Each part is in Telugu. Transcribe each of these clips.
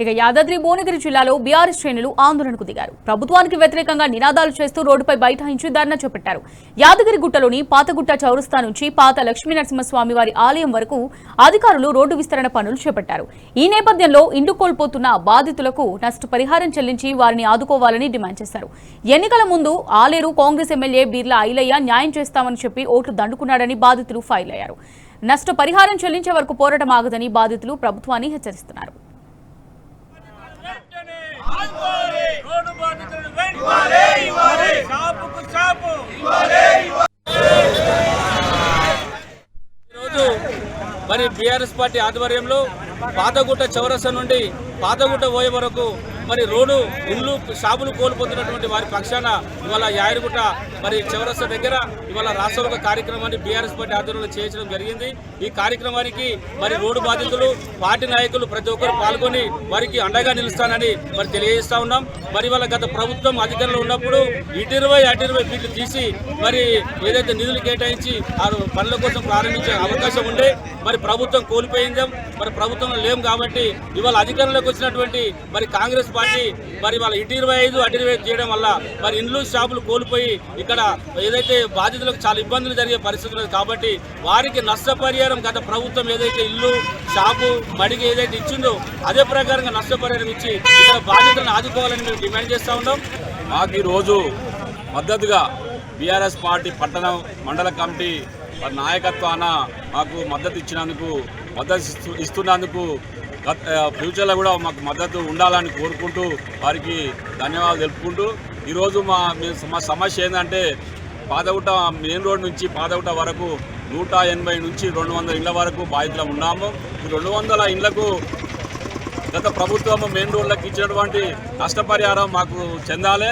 ఇక యాదాద్రి భువనగిరి జిల్లాలో బీఆర్ఎస్ శ్రేణులు ఆందోళనకు దిగారు. ప్రభుత్వానికి వ్యతిరేకంగా నినాదాలు చేస్తూ రోడ్డుపై బైఠాయించి ధర్నా చేపట్టారు. యాదగిరిగుట్టలోని పాతగుట్ట చౌరస్తా నుంచి పాత లక్ష్మీనరసింహస్వామి వారి ఆలయం వరకు అధికారులు రోడ్డు విస్తరణ పనులు చేపట్టారు. ఈ నేపథ్యంలో ఇండ్లు కోల్పోతున్న బాధితులకు నష్టపరిహారం చెల్లించి వారిని ఆదుకోవాలని డిమాండ్ చేశారు. ఎన్నికల ముందు ఆలేరు కాంగ్రెస్ ఎమ్మెల్యే బీర్లా ఐలయ్య న్యాయం చేస్తామని చెప్పి ఓట్లు దండుకున్నాడని బాధితులు ఫైల్ అయ్యారు. నష్టపరిహారం చెల్లించే వరకు పోరాటం ఆగదని బాధితులు ప్రభుత్వాన్ని హెచ్చరిస్తున్నారు. మరి బీఆర్ఎస్ పార్టీ ఆధ్వర్యంలో పాతగుట్ట చౌరస్తా నుండి పాతగుట్ట పోయే వరకు మరి రోడ్డు ఇల్లు షాపులు కోల్పోతున్నటువంటి వారి పక్షాన ఇవాళ యాదగిరిగుట్ట మరి చౌరస్తా దగ్గర ఇవాళ రాష్ట్ర కార్యక్రమాన్ని బీఆర్ఎస్ పార్టీ ఆధ్వర్యంలో చేయడం జరిగింది. ఈ కార్యక్రమానికి మరి రోడ్డు బాధితులు పార్టీ నాయకులు ప్రతి ఒక్కరు పాల్గొని వారికి అండగా నిలుస్తానని మరి తెలియజేస్తా ఉన్నాం. మరి వాళ్ళ గత ప్రభుత్వం అధికారంలో ఉన్నప్పుడు ఇటు 20 ఫీట్లు తీసి మరి ఏదైతే నిధులు కేటాయించి ఆ పనుల కోసం ప్రారంభించే అవకాశం ఉండే మరి ప్రభుత్వం కోల్పోయిందాం. మరి ప్రభుత్వంలో లేం కాబట్టి ఇవాళ అధికారంలోకి వచ్చినటువంటి మరి కాంగ్రెస్ పార్టీ మరి వాళ్ళ ఇటు 25 అటు 25 చేయడం వల్ల మరి ఇండ్లు షాపులు కోల్పోయి ఇక్కడ ఏదైతే బాధితులకు చాలా ఇబ్బందులు జరిగే పరిస్థితులు కాబట్టి వారికి నష్టపరిహారం గత ప్రభుత్వం ఏదైతే ఇల్లు షాపు మడిగి ఏదైతే ఇచ్చిందో అదే ప్రకారంగా నష్టపరిహారం ఇచ్చి ఇక్కడ బాధితులను ఆదుకోవాలని మేము డిమాండ్ చేస్తూ ఉన్నాం. మాకు ఈరోజు మద్దతుగా బీఆర్ఎస్ పార్టీ పట్టణ మండల కమిటీ నాయకత్వాన మాకు మద్దతు ఇస్తున్నందుకు ఫ్యూచర్లో కూడా మాకు మద్దతు ఉండాలని కోరుకుంటూ వారికి ధన్యవాదాలు తెలుపుకుంటూ ఈరోజు మా సమస్య ఏంటంటే పాతగుట్ట మెయిన్ రోడ్ నుంచి పాతగుట్ట వరకు 180 నుంచి 200 ఇళ్ల వరకు బాధితులు ఉన్నాము. ఈ 200 ఇళ్లకు గత ప్రభుత్వం మెయిన్ రోడ్లకు ఇచ్చినటువంటి నష్టపరిహారం మాకు చెందాలి.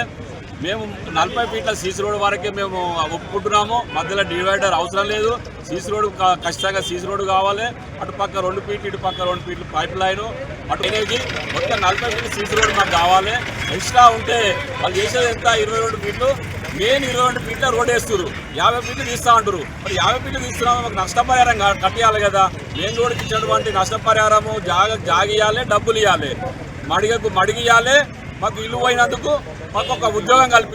మేము 40 ఫీట్ల సీసీ రోడ్ వరకే మేము ఒప్పుకుంటున్నాము. మధ్యలో డివైడర్ అవసరం లేదు. సీసీ రోడ్ ఖచ్చితంగా సీసీ రోడ్ కావాలి. అటుపక్క 2 ఫీట్లు ఇటుపక్క 2 ఫీట్లు పైప్ లైన్ అటు అనేది మొత్తం 40 ఫీట్లు సీసీ రోడ్ మాకు కావాలి. ఎక్స్ట్రా ఉంటే వాళ్ళు చేసేది ఎంత 22 ఫీట్లు మెయిన్ 22 ఫీట్ల రోడ్ వేస్తున్నారు. 50 ఫీట్లు తీస్తూ ఉంటారు. మరి 50 ఫీట్లు తీస్తున్నాము మాకు నష్టపరిహారం కట్టియాలి కదా. మెయిన్ రోడ్కి ఇచ్చినటువంటి నష్టపరిహారము జాగియాలి, డబ్బులు ఇవ్వాలి, మడిగియాలి. మాకు ఇల్లు పోయినందుకు మాకు ఒక ఉద్యోగం కల్పించాలి.